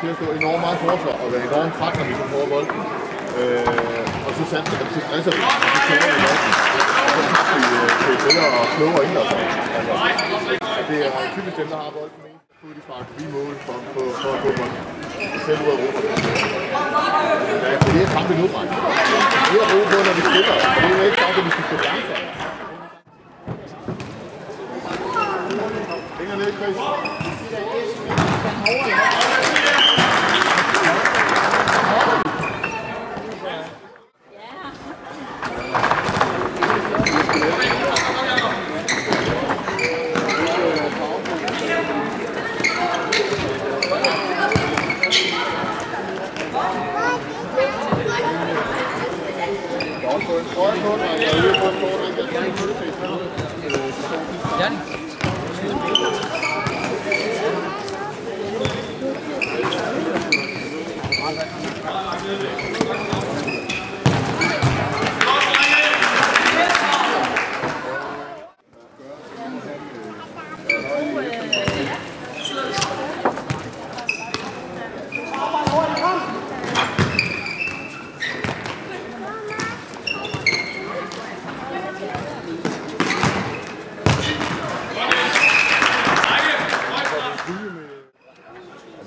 til at stå enormt meget forsvar og være enormt træt, når vi kan få bolden. Og så stresser vi, og så tæver vi bolden. Og så tager vi til bedre og klogere indløbere. Det er typisk dem, der har bolden mest. Så de sparker lige mål for at få bolden. Selv ud af Europa. Så det er kampen nu, dreng. Vi har brug på, når vi spiller. Det er ikke sagt, at vi skal spille langsomt. Længere ned, Chris.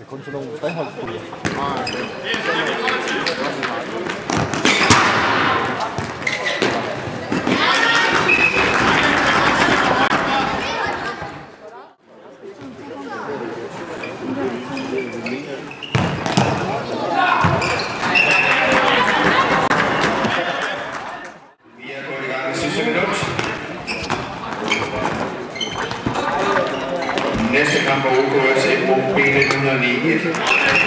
Kun sådan nogle treholdsspillere. Vi er gået i gang med sidste minut. Næste kamp er OKS mod B909.